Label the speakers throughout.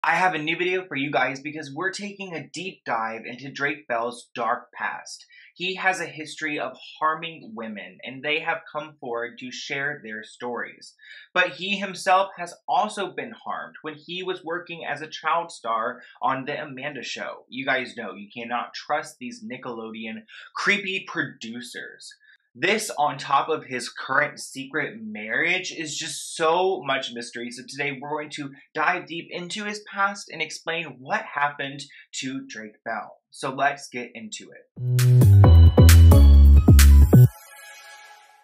Speaker 1: I have a new video for you guys because we're taking a deep dive into Drake Bell's dark past. He has a history of harming women, and they have come forward to share their stories. But he himself has also been harmed when he was working as a child star on The Amanda Show. You guys know you cannot trust these Nickelodeon creepy producers. This, on top of his current secret marriage, is just so much mystery. So today we're going to dive deep into his past and explain what happened to Drake Bell. So let's get into it.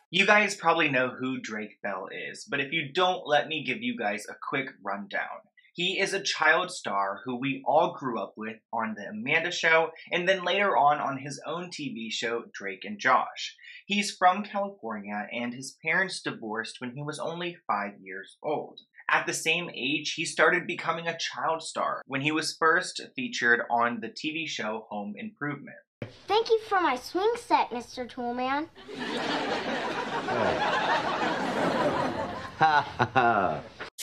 Speaker 1: You guys probably know who Drake Bell is, but if you don't, let me give you guys a quick rundown. He is a child star who we all grew up with on The Amanda Show, and then later on his own TV show, Drake and Josh. He's from California, and his parents divorced when he was only 5 years old. At the same age, he started becoming a child star when he was first featured on the TV show Home Improvement.
Speaker 2: Thank you for my swing set, Mr. Toolman.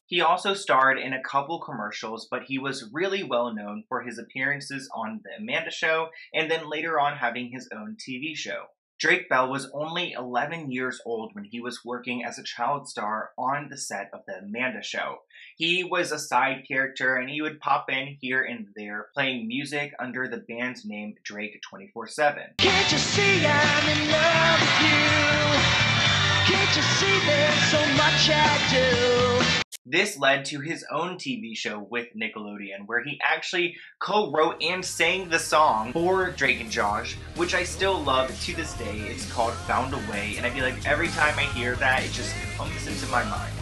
Speaker 1: He also starred in a couple commercials, but he was really well known for his appearances on The Amanda Show and then later on having his own TV show. Drake Bell was only 11 years old when he was working as a child star on the set of The Amanda Show. He was a side character and he would pop in here and there playing music under the band's name Drake 24/7.
Speaker 3: Can't you see I'm in love with you? Can't you see there's so much I do?
Speaker 1: This led to his own TV show with Nickelodeon, where he actually co-wrote and sang the song for Drake and Josh, which I still love to this day. It's called Found a Way, and I feel like every time I hear that, it just comes into my mind.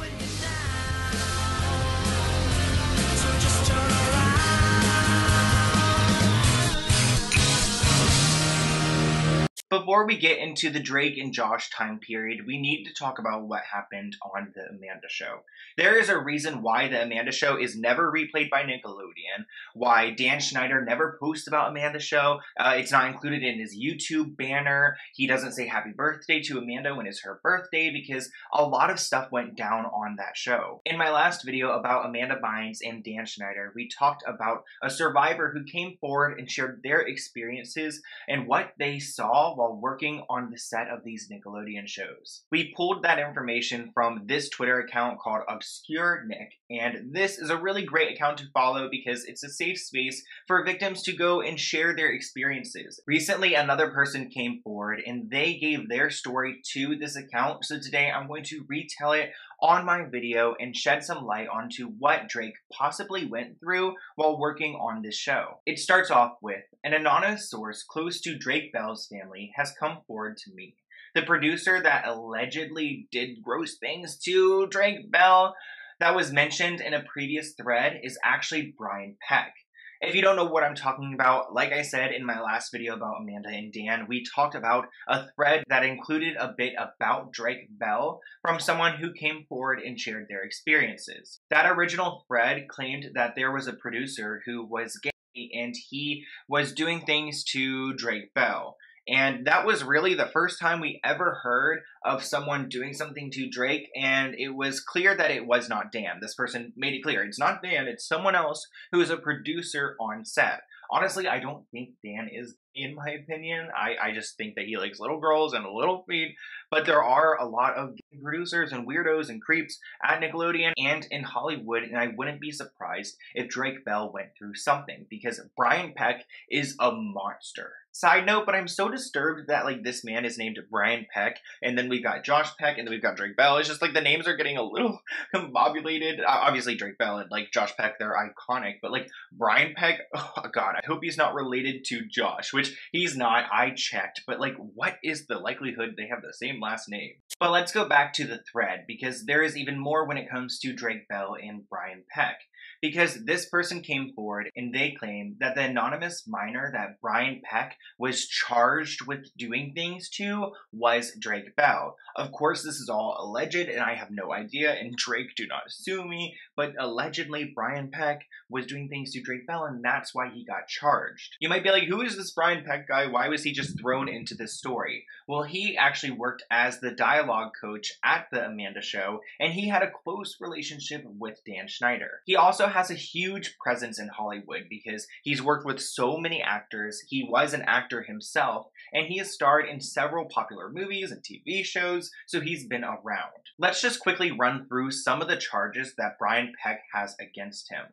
Speaker 1: Before we get into the Drake and Josh time period, we need to talk about what happened on The Amanda Show. There is a reason why The Amanda Show is never replayed by Nickelodeon, why Dan Schneider never posts about Amanda Show. It's not included in his YouTube banner. He doesn't say happy birthday to Amanda when it's her birthday because a lot of stuff went down on that show. In my last video about Amanda Bynes and Dan Schneider, we talked about a survivor who came forward and shared their experiences and what they saw while working on the set of these Nickelodeon shows. We pulled that information from this Twitter account called Obscure Nick, and this is a really great account to follow because it's a safe space for victims to go and share their experiences. Recently, another person came forward and they gave their story to this account, so today I'm going to retell it on my video and shed some light onto what Drake possibly went through while working on this show. It starts off with, an anonymous source close to Drake Bell's family has come forward to me. The producer that allegedly did gross things to Drake Bell that was mentioned in a previous thread is actually Brian Peck. If you don't know what I'm talking about, like I said in my last video about Amanda and Dan, we talked about a thread that included a bit about Drake Bell from someone who came forward and shared their experiences. That original thread claimed that there was a producer who was gay and he was doing things to Drake Bell. And that was really the first time we ever heard of someone doing something to Drake, and it was clear that it was not Dan. This person made it clear, it's not Dan, it's someone else who is a producer on set. Honestly, I don't think Dan is, in my opinion. I just think that he likes little girls and little feet, but there are a lot of producers and weirdos and creeps at Nickelodeon and in Hollywood, and I wouldn't be surprised if Drake Bell went through something, because Brian Peck is a monster. Side note, but I'm so disturbed that like this man is named Brian Peck, and then we've got Josh Peck, and then we've got Drake Bell. It's just like the names are getting a little combobulated. Obviously Drake Bell and like Josh Peck, they're iconic, but like Brian Peck, oh god, I hope he's not related to Josh, which he's not. I checked, but like what is the likelihood they have the same last name? But let's go back to the thread, because there is even more when it comes to Drake Bell and Brian Peck. Because this person came forward and they claim that the anonymous minor that Brian Peck was charged with doing things to was Drake Bell. Of course, this is all alleged and I have no idea, and Drake, do not sue me, but allegedly Brian Peck was doing things to Drake Bell and that's why he got charged. You might be like, who is this Brian Peck guy? Why was he just thrown into this story? Well, he actually worked as the dialogue coach at The Amanda Show, and he had a close relationship with Dan Schneider. He also has a huge presence in Hollywood because he's worked with so many actors, he was an actor himself, and he has starred in several popular movies and TV shows, so he's been around. Let's just quickly run through some of the charges that Brian Peck has against him.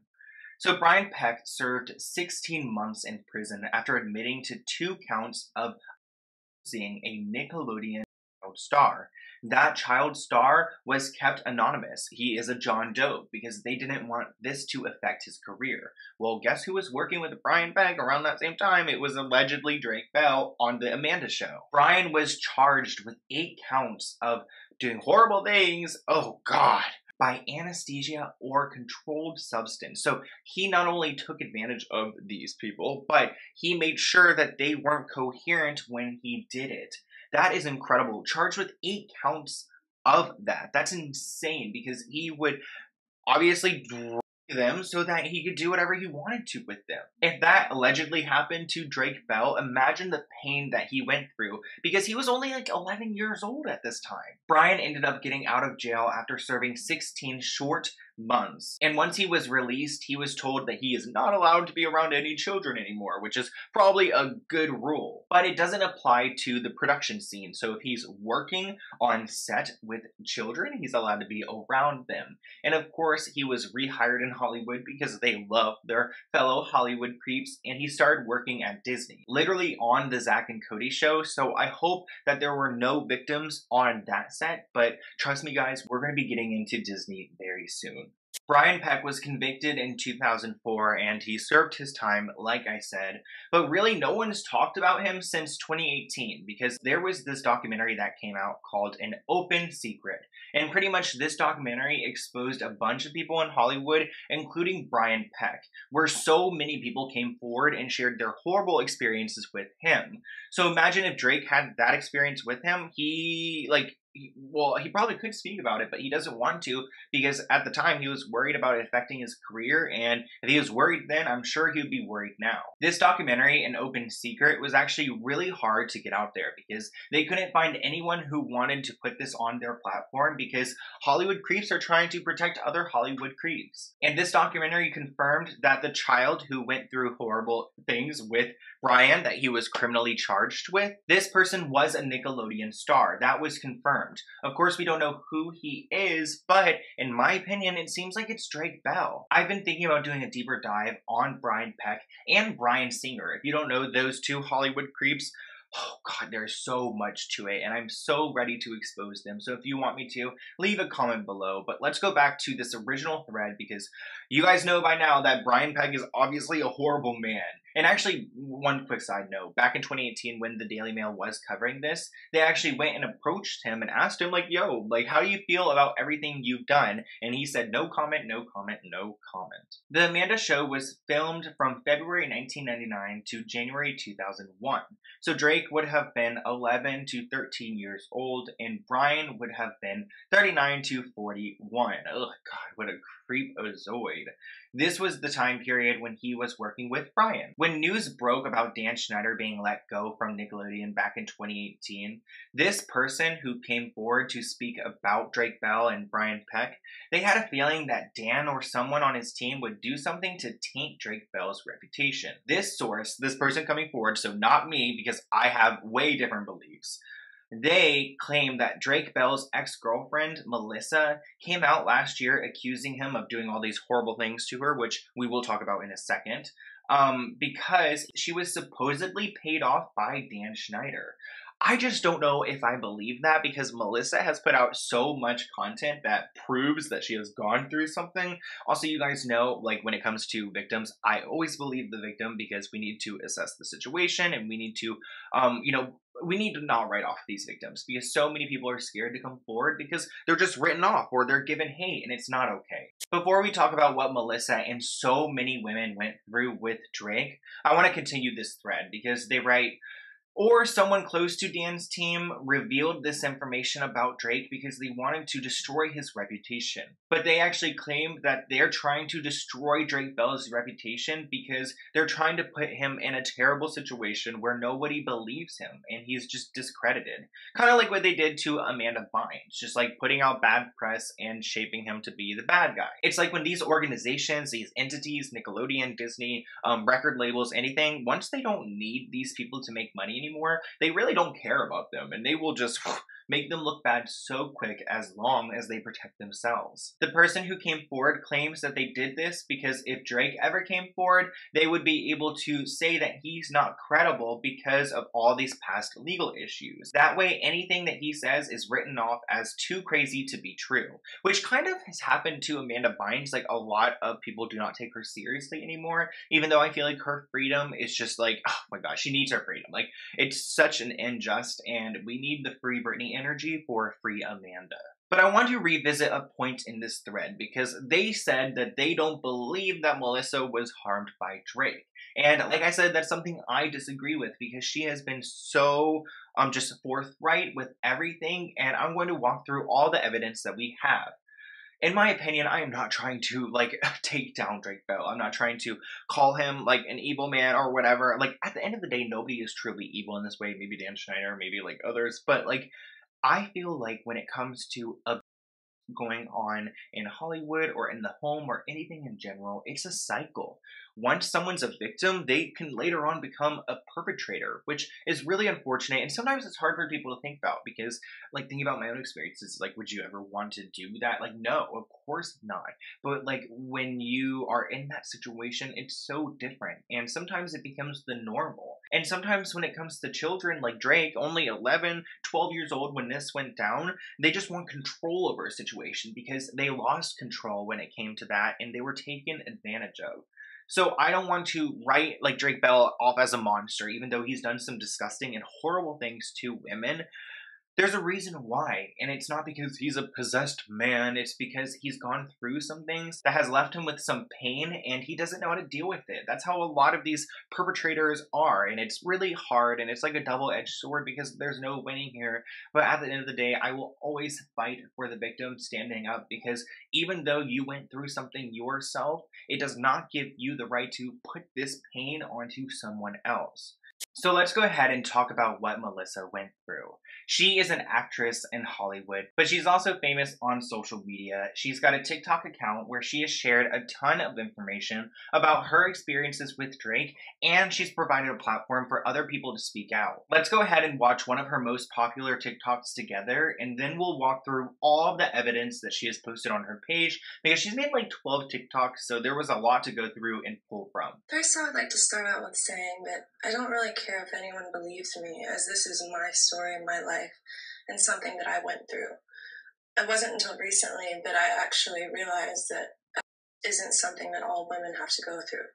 Speaker 1: So Brian Peck served 16 months in prison after admitting to 2 counts of being a Nickelodeon child star. That child star was kept anonymous. He is a John Doe because they didn't want this to affect his career. Well, guess who was working with Brian Peck around that same time? It was allegedly Drake Bell on The Amanda Show. Brian was charged with 8 counts of doing horrible things. Oh God. By anesthesia or controlled substance. So he not only took advantage of these people, but he made sure that they weren't coherent when he did it. That is incredible. Charged with 8 counts of that. That's insane because he would obviously drug them so that he could do whatever he wanted to with them. If that allegedly happened to Drake Bell, imagine the pain that he went through because he was only like 11 years old at this time. Brian ended up getting out of jail after serving 16 short months. And once he was released, he was told that he is not allowed to be around any children anymore, which is probably a good rule. But it doesn't apply to the production scene. So if he's working on set with children, he's allowed to be around them. And of course, he was rehired in Hollywood because they love their fellow Hollywood creeps, and he started working at Disney, literally on the Zack and Cody show. So I hope that there were no victims on that set, but trust me guys, we're going to be getting into Disney very soon. Brian Peck was convicted in 2004 and he served his time, like I said, but really no one's talked about him since 2018 because there was this documentary that came out called An Open Secret. And pretty much this documentary exposed a bunch of people in Hollywood, including Brian Peck, where so many people came forward and shared their horrible experiences with him. So imagine if Drake had that experience with him, he probably could speak about it, but he doesn't want to because at the time he was worried about it affecting his career, and if he was worried then, I'm sure he would be worried now. This documentary, An Open Secret, was actually really hard to get out there because they couldn't find anyone who wanted to put this on their platform because Hollywood creeps are trying to protect other Hollywood creeps. And this documentary confirmed that the child who went through horrible things with Brian that he was criminally charged with, this person was a Nickelodeon star. That was confirmed. Of course, we don't know who he is, but in my opinion, it seems like it's Drake Bell. I've been thinking about doing a deeper dive on Brian Peck and Bryan Singer. If you don't know those two Hollywood creeps, oh God, there's so much to it, and I'm so ready to expose them. So if you want me to, leave a comment below. But let's go back to this original thread because you guys know by now that Brian Peck is obviously a horrible man. And actually, one quick side note, back in 2018 when the Daily Mail was covering this, they actually went and approached him and asked him, like, yo, like, how do you feel about everything you've done? And he said, no comment, no comment, no comment. The Amanda Show was filmed from February 1999 to January 2001. So Drake would have been 11 to 13 years old, and Brian would have been 39 to 41. Oh God, what a creepozoid. This was the time period when he was working with Brian. When news broke about Dan Schneider being let go from Nickelodeon back in 2018, this person who came forward to speak about Drake Bell and Brian Peck, they had a feeling that Dan or someone on his team would do something to taint Drake Bell's reputation. This source, this person coming forward, so not me because I have way different beliefs, they claim that Drake Bell's ex-girlfriend, Melissa, came out last year accusing him of doing all these horrible things to her, which we will talk about in a second, because she was supposedly paid off by Dan Schneider. I just don't know if I believe that because Melissa has put out so much content that proves that she has gone through something. Also, you guys know, like, when it comes to victims, I always believe the victim because we need to assess the situation and we need to, we need to not write off these victims because so many people are scared to come forward because they're just written off or they're given hate, and it's not okay. Before we talk about what Melissa and so many women went through with Drake, I want to continue this thread because they write, Or someone close to Dan's team revealed this information about Drake because they wanted to destroy his reputation. But they actually claimed that they're trying to destroy Drake Bell's reputation because they're trying to put him in a terrible situation where nobody believes him and he's just discredited. Kind of like what they did to Amanda Bynes, just like putting out bad press and shaping him to be the bad guy. It's like when these organizations, these entities, Nickelodeon, Disney, record labels, anything, once they don't need these people to make money anymore, they really don't care about them, and they will just make them look bad so quick as long as they protect themselves. The person who came forward claims that they did this because if Drake ever came forward, they would be able to say that he's not credible because of all these past legal issues. That way, anything that he says is written off as too crazy to be true, which kind of has happened to Amanda Bynes. Like, a lot of people do not take her seriously anymore, even though I feel like her freedom is just like, oh my gosh, she needs her freedom. Like, it's such an unjust, and we need the free Britney energy for free Amanda. But I want to revisit a point in this thread because they said that they don't believe that Melissa was harmed by Drake. And like I said, that's something I disagree with because she has been so just forthright with everything, and I'm going to walk through all the evidence that we have. In my opinion, I am not trying to, like, take down Drake Bell. I'm not trying to call him, like, an evil man or whatever. Like, at the end of the day, nobody is truly evil in this way. Maybe Dan Schneider, maybe, like, others. But, like, I feel like when it comes to going on in Hollywood or in the home or anything in general, it's a cycle. Once someone's a victim, they can later on become a perpetrator, which is really unfortunate. And sometimes it's hard for people to think about because, like, thinking about my own experiences, like, would you ever want to do that? Like, no, of course not. But, like, when you are in that situation, it's so different. And sometimes it becomes the normal. And sometimes when it comes to children like Drake, only 11, 12 years old when this went down, they just want control over a situation because they lost control when it came to that and they were taken advantage of. So I don't want to write like Drake Bell off as a monster, even though he's done some disgusting and horrible things to women. There's a reason why, and it's not because he's a possessed man, it's because he's gone through some things that has left him with some pain, and he doesn't know how to deal with it. That's how a lot of these perpetrators are, and it's really hard, and it's like a double-edged sword because there's no winning here, but at the end of the day, I will always fight for the victim standing up, because even though you went through something yourself, it does not give you the right to put this pain onto someone else. So let's go ahead and talk about what Melissa went through. She is an actress in Hollywood, but she's also famous on social media. She's got a TikTok account where she has shared a ton of information about her experiences with Drake, and she's provided a platform for other people to speak out. Let's go ahead and watch one of her most popular TikToks together, and then we'll walk through all of the evidence that she has posted on her page, because she's made like 12 TikToks, so there was a lot to go through and pull from.
Speaker 4: First, I would like to start out with saying that I don't really care if anyone believes me, as this is my story and my life and something that I went through. It wasn't until recently that I actually realized that isn't something that all women have to go through.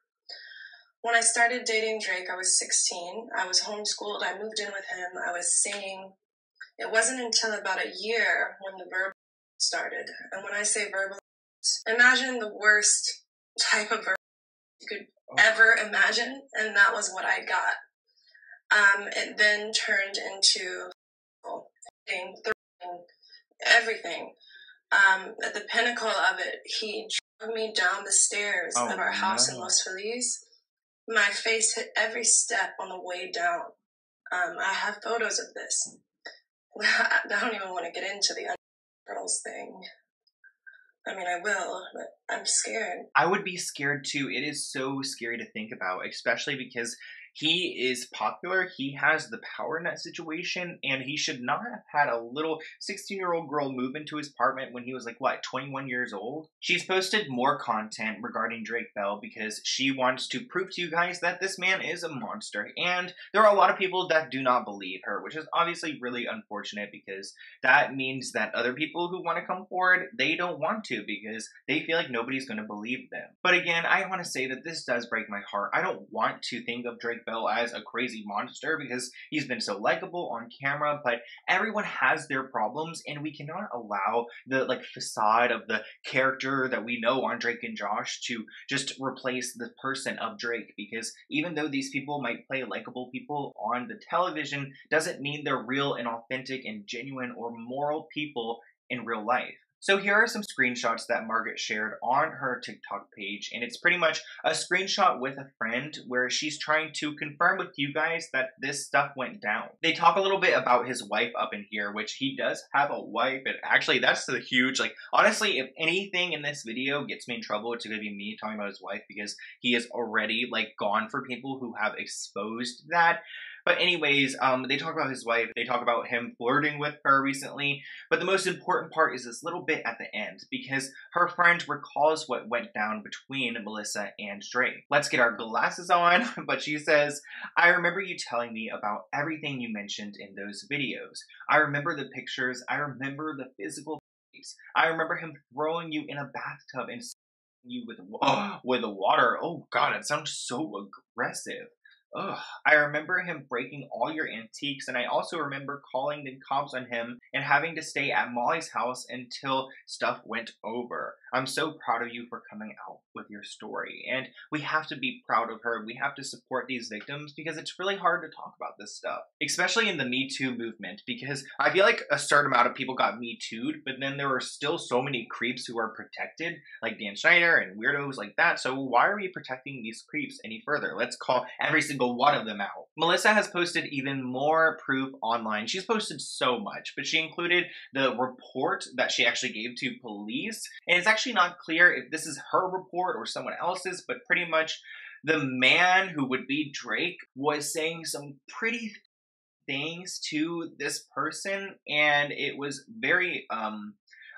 Speaker 4: When I started dating Drake, I was 16. I was homeschooled. I moved in with him. I was singing. It wasn't until about a year when the verbal started. And when I say verbal, imagine the worst type of verbal you could ever imagine, and that was what I got. It then turned into everything. At the pinnacle of it, he drove me down the stairs of our house in Los Feliz. My face hit every step on the way down. I have photos of this. I don't even want to get into the girls thing. I mean, I will, but I'm scared.
Speaker 1: I would be scared too. It is so scary to think about, especially because he is popular, he has the power in that situation, and he should not have had a little 16-year-old girl move into his apartment when he was like, what, 21 years old? She's posted more content regarding Drake Bell because she wants to prove to you guys that this man is a monster, and there are a lot of people that do not believe her, which is obviously really unfortunate because that means that other people who want to come forward, they don't want to because they feel like nobody's going to believe them. But again, I want to say that this does break my heart. I don't want to think of Drake bill as a crazy monster because he's been so likable on camera, but everyone has their problems, and we cannot allow the facade of the character that we know on Drake and Josh to just replace the person of Drake, because even though these people might play likable people on the television, doesn't mean they're real and authentic and genuine or moral people in real life. So here are some screenshots that Margaret shared on her TikTok page, and it's pretty much a screenshot with a friend where she's trying to confirm with you guys that this stuff went down. They talk a little bit about his wife up in here, which he does have a wife, and actually that's the huge, honestly, if anything in this video gets me in trouble, it's gonna be me talking about his wife, because he is already, gone for people who have exposed that. But anyways, they talk about his wife, they talk about him flirting with her recently, but the most important part is this little bit at the end, because her friend recalls what went down between Melissa and Drake. Let's get our glasses on, but she says, "I remember you telling me about everything you mentioned in those videos. I remember the pictures, I remember the physical face. I remember him throwing you in a bathtub and you with the water. Oh god, it sounds so aggressive. Ugh. I remember him breaking all your antiques, and I also remember calling the cops on him and having to stay at Molly's house until stuff went over. I'm so proud of you for coming out with your story." And we have to be proud of her. We have to support these victims, because it's really hard to talk about this stuff, especially in the Me Too movement, because I feel like a certain amount of people got Me Too'd, but then there were still so many creeps who are protected, like Dan Schneider and weirdos like that. So why are we protecting these creeps any further? Let's call every single one of them out. Melissa has posted even more proof online. She's posted so much, but she included the report that she actually gave to police. And it's actually not clear if this is her report or someone else's, but pretty much the man who would be Drake was saying some pretty things to this person, and it was very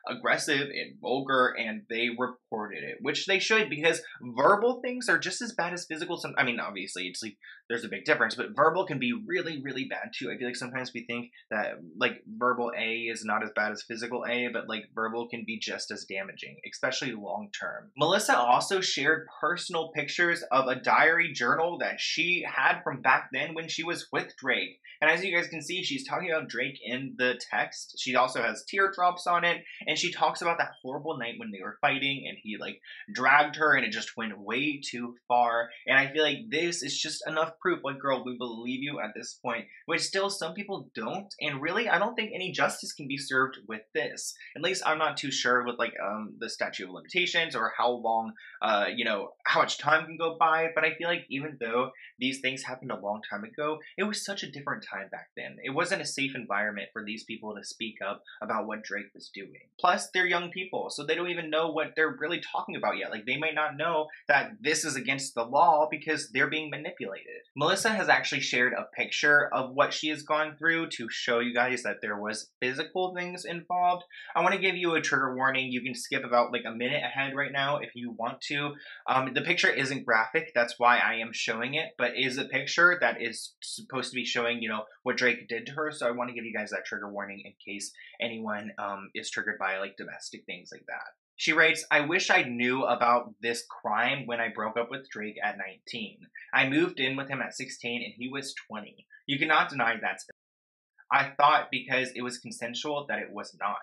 Speaker 1: aggressive and vulgar, and they reported it, which they should, because verbal things are just as bad as physical. I mean, obviously, it's there's a big difference, but verbal can be really, really bad too. I feel like sometimes we think that verbal A is not as bad as physical A, but verbal can be just as damaging, especially long term. Melissa also shared personal pictures of a diary journal that she had from back then when she was with Drake. And as you guys can see, she's talking about Drake in the text. She also has teardrops on it, and she talks about that horrible night when they were fighting and he dragged her and it just went way too far. And I feel like this is just enough proof, girl, we believe you at this point, which still some people don't. And really, I don't think any justice can be served with this. At least I'm not too sure with the statute of limitations or how long, how much time can go by. But I feel like even though these things happened a long time ago, it was such a different time back then. It wasn't a safe environment for these people to speak up about what Drake was doing. Plus, they're young people, so they don't even know what they're really talking about yet. They might not know that this is against the law because they're being manipulated. Melissa has actually shared a picture of what she has gone through to show you guys that there was physical things involved. I want to give you a trigger warning. You can skip about a minute ahead right now if you want to. The picture isn't graphic, that's why I am showing it, but is a picture that is supposed to be showing, what Drake did to her. So I want to give you guys that trigger warning in case anyone is triggered by domestic things like that. She writes, "I wish I knew about this crime when I broke up with Drake at 19. I moved in with him at 16 and he was 20. You cannot deny that's. I thought because it was consensual that it was not.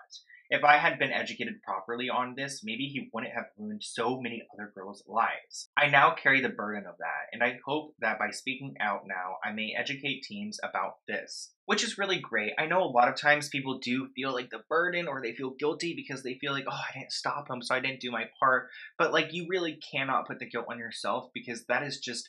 Speaker 1: If I had been educated properly on this, maybe he wouldn't have ruined so many other girls' lives. I now carry the burden of that, and I hope that by speaking out now, I may educate teens about this." Which is really great. I know a lot of times people do feel the burden, or they feel guilty because they feel I didn't stop him, so I didn't do my part. But you really cannot put the guilt on yourself, because that is just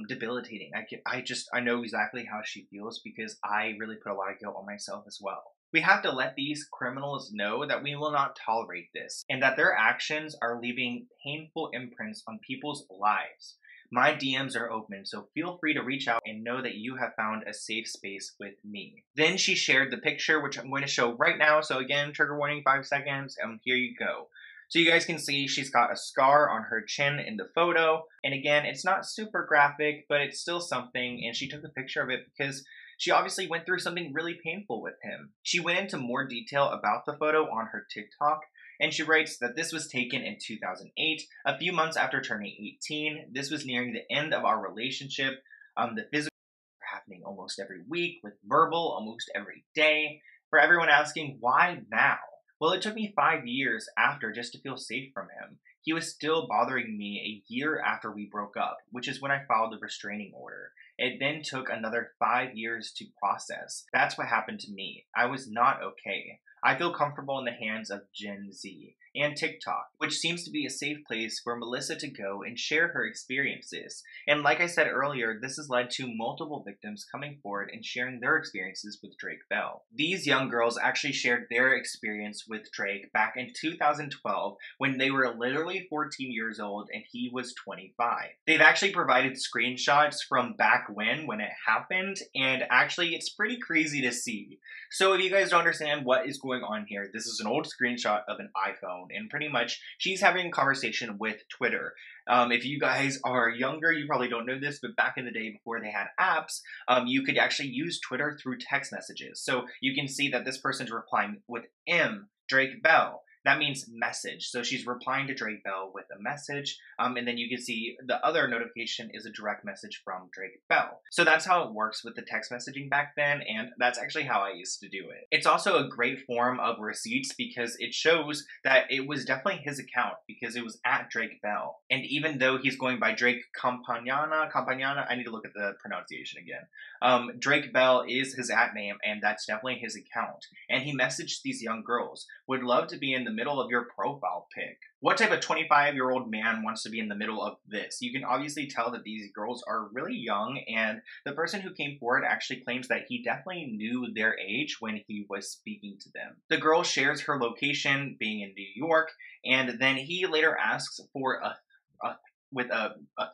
Speaker 1: debilitating. I know exactly how she feels, because I really put a lot of guilt on myself as well. We have to let these criminals know that we will not tolerate this, and that their actions are leaving painful imprints on people's lives. My DMs are open, so feel free to reach out and know that you have found a safe space with me. Then she shared the picture, which I'm going to show right now. So again, trigger warning, 5 seconds, and here you go. So you guys can see she's got a scar on her chin in the photo. And again, it's not super graphic, but it's still something. And she took a picture of it because she obviously went through something really painful with him. She went into more detail about the photo on her TikTok, and she writes that this was taken in 2008, a few months after turning 18. This was nearing the end of our relationship. The physical are happening almost every week, with verbal almost every day. For everyone asking, why now? Well, it took me 5 years after just to feel safe from him. He was still bothering me a year after we broke up, which is when I filed the restraining order. It then took another 5 years to process. That's what happened to me. I was not okay. I feel comfortable in the hands of Gen Z and TikTok, which seems to be a safe place for Melissa to go and share her experiences. And like I said earlier, this has led to multiple victims coming forward and sharing their experiences with Drake Bell. These young girls actually shared their experience with Drake back in 2012 when they were literally 14 years old and he was 25. They've actually provided screenshots from back when it happened, and actually it's pretty crazy to see. So if you guys don't understand what is going on here, this is an old screenshot of an iPhone, and pretty much she's having a conversation with Twitter. If you guys are younger, you probably don't know this, but back in the day before they had apps, you could actually use Twitter through text messages. So you can see that this person's replying with M, Drake Bell. That means message. So she's replying to Drake Bell with a message. And then you can see the other notification is a direct message from Drake Bell. So that's how it works with the text messaging back then. And that's actually how I used to do it. It's also a great form of receipts because it shows that it was definitely his account because it was at Drake Bell. And even though he's going by Drake Campagnana, I need to look at the pronunciation again. Drake Bell is his @ name, and that's definitely his account. And he messaged these young girls, would love to be in the middle of your profile pic. What type of 25-year-old man wants to be in the middle of this? You can obviously tell that these girls are really young, and the person who came forward actually claims that he definitely knew their age when he was speaking to them. The girl shares her location being in New York, and then he later asks for a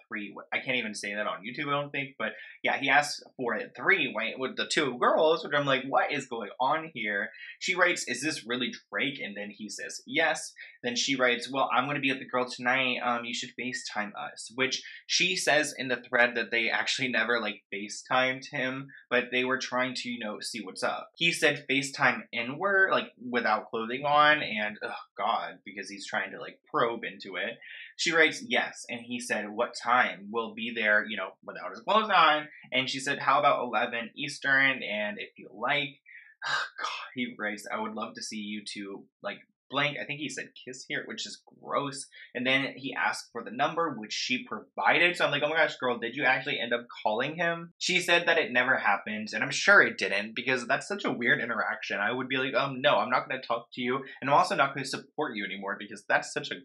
Speaker 1: 3. I can't even say that on YouTube, I don't think, but yeah, he asks for a 3-way with the 2 girls, which I'm like, what is going on here? She writes, is this really Drake? And then he says, yes. Then she writes, well, I'm going to be at the girl tonight. You should FaceTime us, which she says in the thread that they actually never FaceTimed him, but they were trying to, see what's up. He said FaceTime inward, without clothing on, and oh God, because he's trying to probe into it. She writes, yes. And he said, what time? We'll be there, without his clothes on. And she said, how about 11 Eastern? And if you like, oh God, he writes, I would love to see you two, blank. I think he said kiss here, which is gross. And then he asked for the number, which she provided. So I'm like, oh my gosh, girl, did you actually end up calling him? She said that it never happened. And I'm sure it didn't, because that's such a weird interaction. I would be like, no, I'm not going to talk to you. And I'm also not going to support you anymore, because that's such a,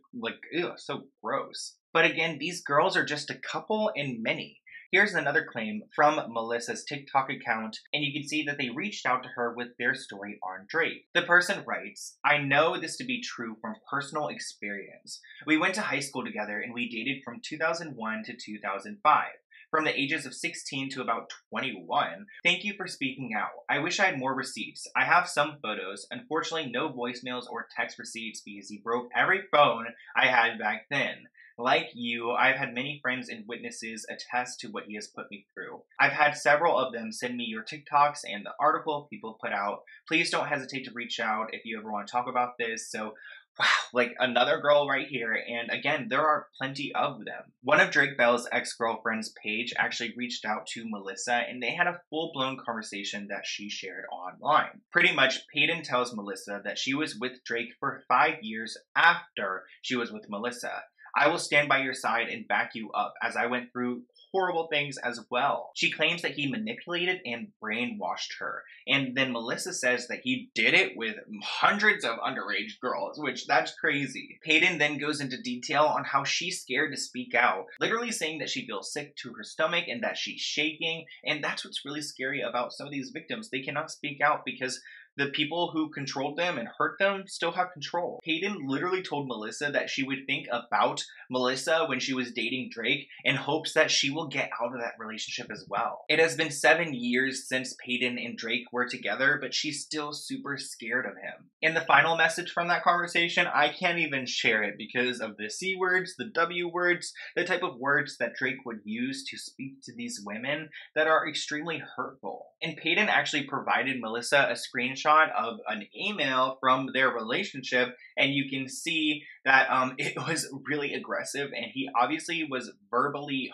Speaker 1: ew, so gross. But again, these girls are just a couple in many. Here's another claim from Melissa's TikTok account, and you can see that they reached out to her with their story on Drake. The person writes, I know this to be true from personal experience. We went to high school together and we dated from 2001 to 2005. From the ages of 16 to about 21. Thank you for speaking out. I wish I had more receipts. I have some photos. Unfortunately, no voicemails or text receipts because he broke every phone I had back then. Like you, I've had many friends and witnesses attest to what he has put me through. I've had several of them send me your TikToks and the article people put out. Please don't hesitate to reach out if you ever want to talk about this. So, wow, another girl right here. And again, there are plenty of them. One of Drake Bell's ex-girlfriends, Paige, actually reached out to Melissa, and they had a full-blown conversation that she shared online. Pretty much, Peyton tells Melissa that she was with Drake for 5 years after she was with Melissa. I will stand by your side and back you up, as I went through horrible things as well. She claims that he manipulated and brainwashed her. And then Melissa says that he did it with hundreds of underage girls, which that's crazy. Peyton then goes into detail on how she's scared to speak out, literally saying that she feels sick to her stomach and that she's shaking. And that's what's really scary about some of these victims. They cannot speak out because the people who controlled them and hurt them still have control. Peyton literally told Melissa that she would think about Melissa when she was dating Drake in hopes that she will get out of that relationship as well. It has been 7 years since Peyton and Drake were together, but she's still super scared of him. In the final message from that conversation, I can't even share it because of the C words, the W words, the type of words that Drake would use to speak to these women that are extremely hurtful. And Peyton actually provided Melissa a screenshot screenshot of an email from their relationship, and you can see that it was really aggressive, and he obviously was verbally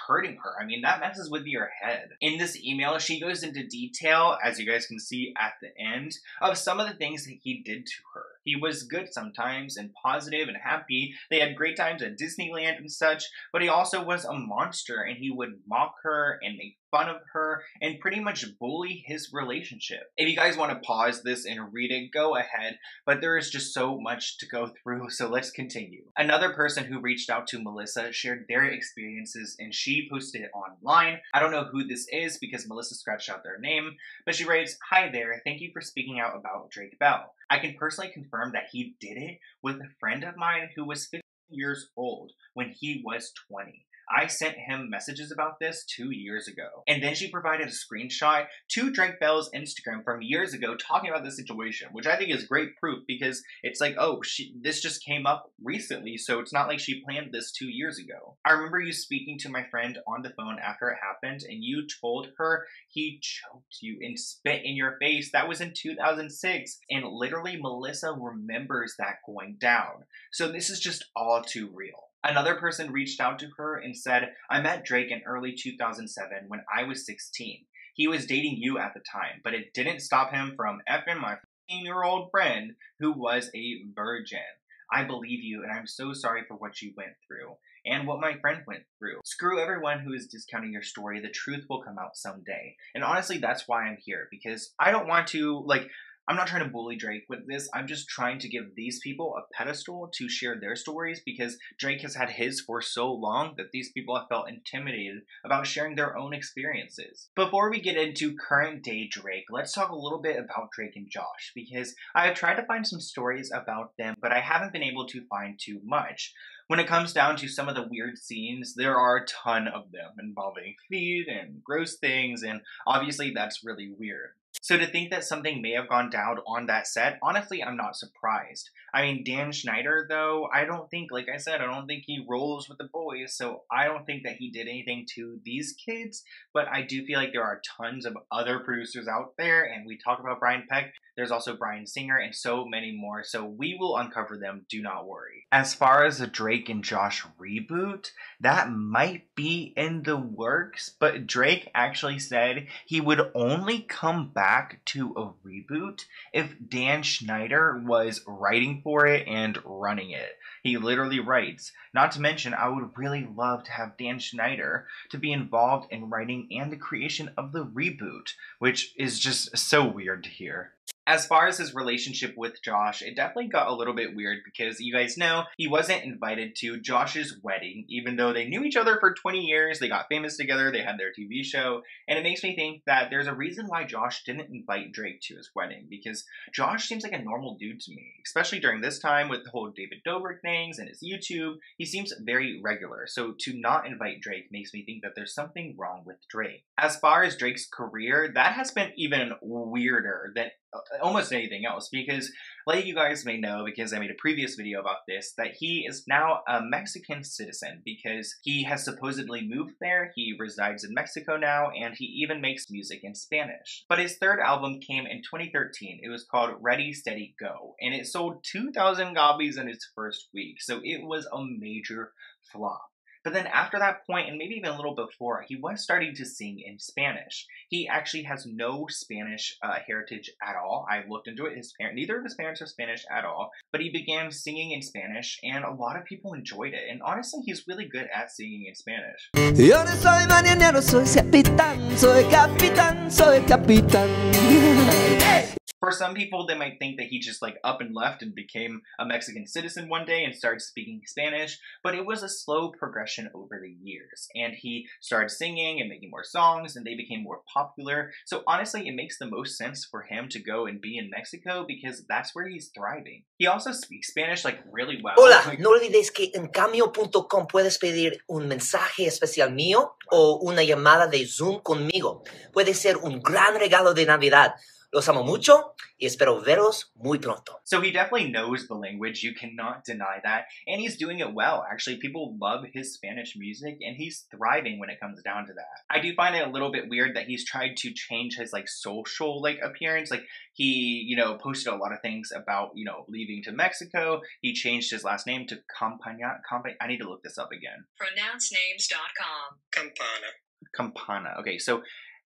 Speaker 1: hurting her. I mean, that messes with your head. In this email, she goes into detail, as you guys can see at the end, of some of the things that he did to her. He was good sometimes and positive and happy. They had great times at Disneyland and such, but he also was a monster, and he would mock her and make fun of her and pretty much bully his relationship. If you guys want to pause this and read it, go ahead, but there is just so much to go through, so let's continue. Another person who reached out to Melissa shared their experiences, and she posted it online. I don't know who this is because Melissa scratched out their name, but she writes, "Hi there, thank you for speaking out about Drake Bell. I can personally confirm that he did it with a friend of mine who was 15 years old when he was 20. I sent him messages about this 2 years ago." And then she provided a screenshot to Drake Bell's Instagram from years ago talking about this situation, which I think is great proof because it's like, oh, this just came up recently, so it's not like she planned this 2 years ago. "I remember you speaking to my friend on the phone after it happened, and you told her he choked you and spit in your face. That was in 2006. And literally, Melissa remembers that going down. So this is just all too real. Another person reached out to her and said, "I met Drake in early 2007 when I was 16. He was dating you at the time, but it didn't stop him from effing my 15-year-old friend who was a virgin. I believe you, and I'm so sorry for what you went through and what my friend went through. Screw everyone who is discounting your story. The truth will come out someday." And honestly, that's why I'm here, because I don't want to, I'm not trying to bully Drake with this. I'm just trying to give these people a pedestal to share their stories, because Drake has had his for so long that these people have felt intimidated about sharing their own experiences. Before we get into current day Drake, let's talk a little bit about Drake and Josh, because I have tried to find some stories about them, but I haven't been able to find too much. When it comes down to some of the weird scenes, there are a ton of them involving feet and gross things, and obviously that's really weird. So to think that something may have gone down on that set, honestly, I'm not surprised. I mean, Dan Schneider, though, I don't think, like I said, I don't think he rolls with the boys, so I don't think that he did anything to these kids, but I do feel like there are tons of other producers out there, and we talk about Brian Peck, there's also Brian Singer, and so many more, so we will uncover them, do not worry. As far as the Drake and Josh reboot, that might be in the works, but Drake actually said he would only come back to a reboot if Dan Schneider was writing for it and running it. He literally writes, "Not to mention, I would really love to have Dan Schneider to be involved in writing and the creation of the reboot," which is just so weird to hear. As far as his relationship with Josh, it definitely got a little bit weird because you guys know he wasn't invited to Josh's wedding, even though they knew each other for 20 years, they got famous together, they had their TV show, and it makes me think that there's a reason why Josh didn't invite Drake to his wedding, because Josh seems like a normal dude to me, especially during this time with the whole David Dobrik things and his YouTube. He seems very regular, so to not invite Drake makes me think that there's something wrong with Drake. As far as Drake's career, that has been even weirder than almost anything else, because like you guys may know, because I made a previous video about this, that he is now a Mexican citizen because he has supposedly moved there. He resides in Mexico now, and he even makes music in Spanish. But his third album came in 2013. It was called Ready, Steady, Go, and it sold 2,000 copies in its first week, so it was a major flop. But then after that point, and maybe even a little before, he was starting to sing in Spanish. He actually has no Spanish heritage at all. I looked into it. Neither of his parents are Spanish at all. But he began singing in Spanish, and a lot of people enjoyed it. And honestly, he's really good at singing in Spanish.
Speaker 3: Yo no soy mañanero, soy capitán, soy capitán, soy capitán.
Speaker 1: For some people, they might think that he just up and left and became a Mexican citizen one day and started speaking Spanish, but it was a slow progression over the years. And he started singing and making more songs, and they became more popular. So honestly, it makes the most sense for him to go and be in Mexico because that's where he's thriving. He also speaks Spanish really well.
Speaker 5: Hola, no olvides que en Cameo.com puedes pedir un mensaje especial mío o una llamada de Zoom conmigo. Puede ser un gran regalo de Navidad. Los amo mucho y espero veros muy pronto.
Speaker 1: So he definitely knows the language, you cannot deny that, and he's doing it well. Actually, people love his Spanish music, and he's thriving when it comes down to that. I do find it a little bit weird that he's tried to change his, like, social, like, appearance. Like, he, you know, posted a lot of things about, you know, leaving to Mexico. He changed his last name to Campana. I need to look this up again.
Speaker 6: Pronouncenames.com.
Speaker 1: Campana. Okay, so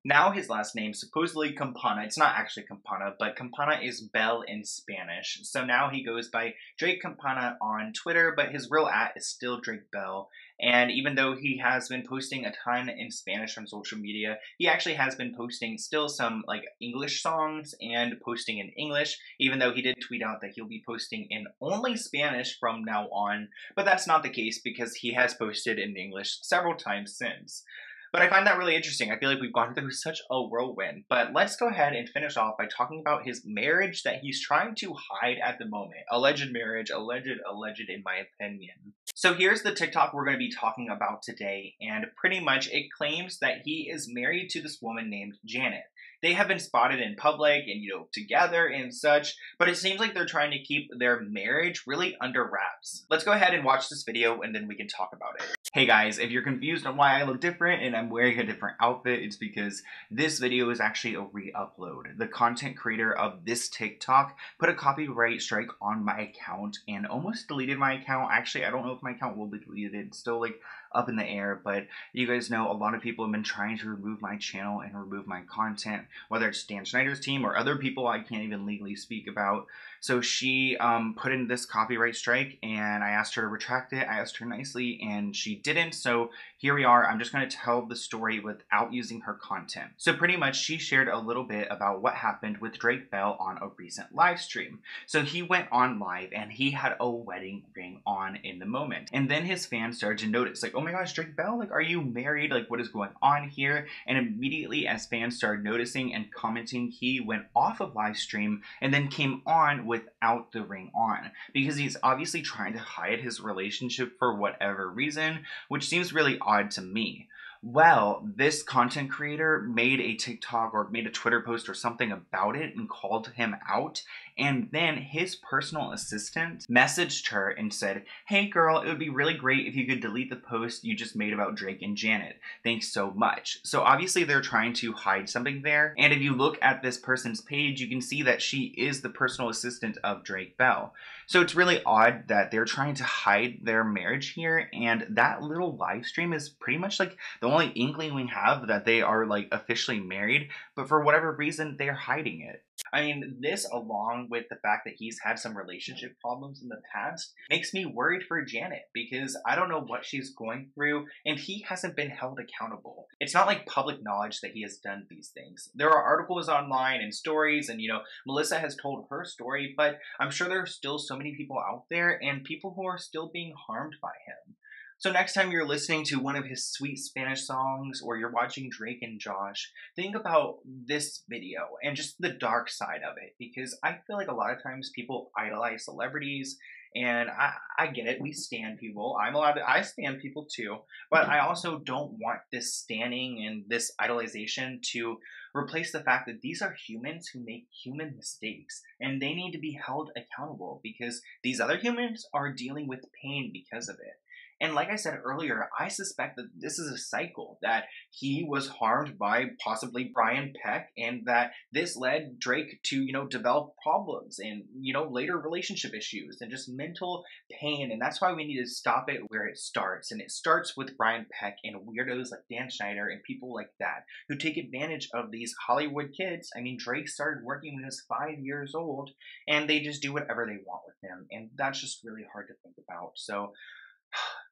Speaker 1: now his last name, supposedly Campana. It's not actually Campana, but Campana is Bell in Spanish. So now he goes by Drake Campana on Twitter, but his real @ is still Drake Bell. And even though he has been posting a ton in Spanish on social media, he actually has been posting still some, like, English songs and posting in English, even though he did tweet out that he'll be posting in only Spanish from now on. But that's not the case because he has posted in English several times since. But I find that really interesting. I feel like we've gone through such a whirlwind. But let's go ahead and finish off by talking about his marriage that he's trying to hide at the moment. Alleged marriage, alleged in my opinion. So here's the TikTok we're going to be talking about today, and pretty much it claims that he is married to this woman named Janet. They have been spotted in public and, you know, together and such, but it seems like they're trying to keep their marriage really under wraps. Let's go ahead and watch this video and then we can talk about it. Hey guys, if you're confused on why I look different and I'm wearing a different outfit, it's because this video is actually a re-upload. The content creator of this TikTok put a copyright strike on my account and almost deleted my account. Actually, I don't know if my account will be deleted. It's still, like, up in the air, but you guys know a lot of people have been trying to remove my channel and remove my content, whether it's Dan Schneider's team or other people I can't even legally speak about. So she put in this copyright strike, and I asked her to retract it. I asked her nicely, and she didn't. So here we are. I'm just going to tell the story without using her content. So pretty much she shared a little bit about what happened with Drake Bell on a recent live stream. So he went on live, and he had a wedding ring on in the moment. And then his fans started to notice, like, oh my gosh, Drake Bell, like, are you married? Like, what is going on here? And immediately as fans started noticing and commenting, he went off of live stream and then came on without the ring on, because he's obviously trying to hide his relationship for whatever reason, which seems really odd to me. Well, this content creator made a TikTok or made a Twitter post or something about it and called him out. And then his personal assistant messaged her and said, hey girl, it would be really great if you could delete the post you just made about Drake and Janet. Thanks so much. So obviously they're trying to hide something there. And if you look at this person's page, you can see that she is the personal assistant of Drake Bell. So it's really odd that they're trying to hide their marriage here. And that little live stream is pretty much like the only inkling we have that they are, like, officially married, but for whatever reason, they're hiding it. I mean, this, along with the fact that he's had some relationship problems in the past, makes me worried for Janet, because I don't know what she's going through, and he hasn't been held accountable. It's not like public knowledge that he has done these things. There are articles online and stories, and, you know, Melissa has told her story, but I'm sure there are still so many people out there, and people who are still being harmed by him. So next time you're listening to one of his sweet Spanish songs, or you're watching Drake and Josh, think about this video and just the dark side of it, because I feel like a lot of times people idolize celebrities, and I get it, we stan people. I stan people too, but I also don't want this standing and this idolization to replace the fact that these are humans who make human mistakes, and they need to be held accountable because these other humans are dealing with pain because of it. And like I said earlier, I suspect that this is a cycle, that he was harmed by possibly Brian Peck, and that this led Drake to, you know, develop problems and, you know, later relationship issues and just mental pain. And that's why we need to stop it where it starts. And it starts with Brian Peck and weirdos like Dan Schneider and people like that who take advantage of these Hollywood kids. I mean, Drake started working when he was 5 years old, and they just do whatever they want with him. And that's just really hard to think about. So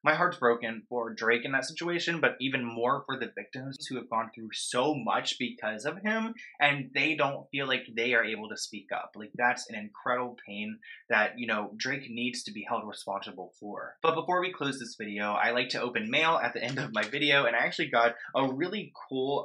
Speaker 1: my heart's broken for Drake in that situation, but even more for the victims who have gone through so much because of him, and they don't feel like they are able to speak up. Like, that's an incredible pain that, you know, Drake needs to be held responsible for. But before we close this video, I like to open mail at the end of my video, and I actually got a really cool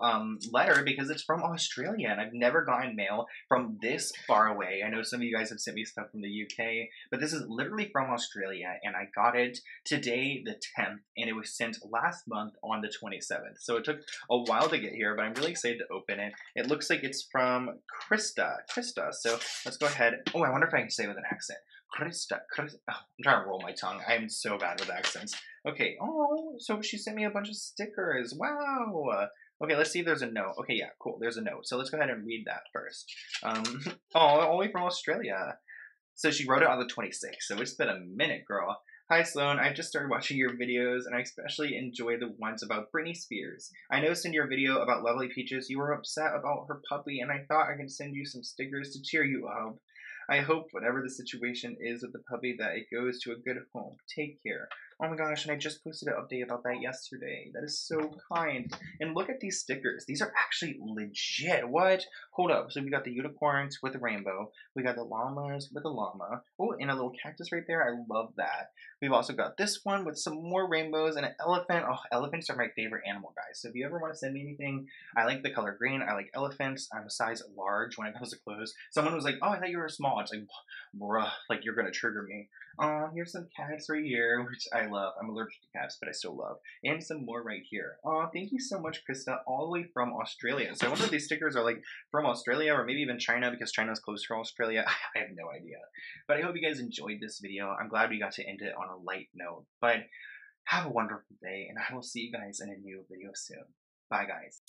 Speaker 1: letter because it's from Australia, and I've never gotten mail from this far away. I know some of you guys have sent me stuff from the UK, but this is literally from Australia, and I got it today, the 10th, and it was sent last month on the 27th. So it took a while to get here, but I'm really excited to open it. It looks like it's from Krista. So let's go ahead. Oh, I wonder if I can say it with an accent. Krista. Oh, I'm trying to roll my tongue. I'm so bad with accents. Okay. Oh, so she sent me a bunch of stickers. Wow. Okay, let's see if there's a note. Okay, yeah, cool. There's a note. So let's go ahead and read that first. Oh, all the way from Australia. So she wrote it on the 26th. So it's been a minute, girl. Hi, Sloan. I've just started watching your videos, and I especially enjoy the ones about Britney Spears. I noticed in your video about Lovely Peaches, you were upset about her puppy, and I thought I could send you some stickers to cheer you up. I hope whatever the situation is with the puppy that it goes to a good home. Take care. Oh my gosh, and I just posted an update about that yesterday. That is so kind. And look at these stickers. These are actually legit. What? Hold up. So we got the unicorns with a rainbow. We got the llamas with a llama. Oh, and a little cactus right there. I love that. We've also got this one with some more rainbows and an elephant. Oh, elephants are my favorite animal, guys. So if you ever want to send me anything, I like the color green. I like elephants. I'm a size large when it comes to clothes. Someone was like, oh, I thought you were small. It's like, bruh, like you're going to trigger me. Here's some cats right here, which I love. I'm allergic to cats, but I still love. And some more right here. Thank you so much, Krista, all the way from Australia. So I wonder if these stickers are like from Australia or maybe even China, because China's close to Australia. I have no idea. But I hope you guys enjoyed this video. I'm glad we got to end it on a light note. But have a wonderful day, and I will see you guys in a new video soon. Bye, guys.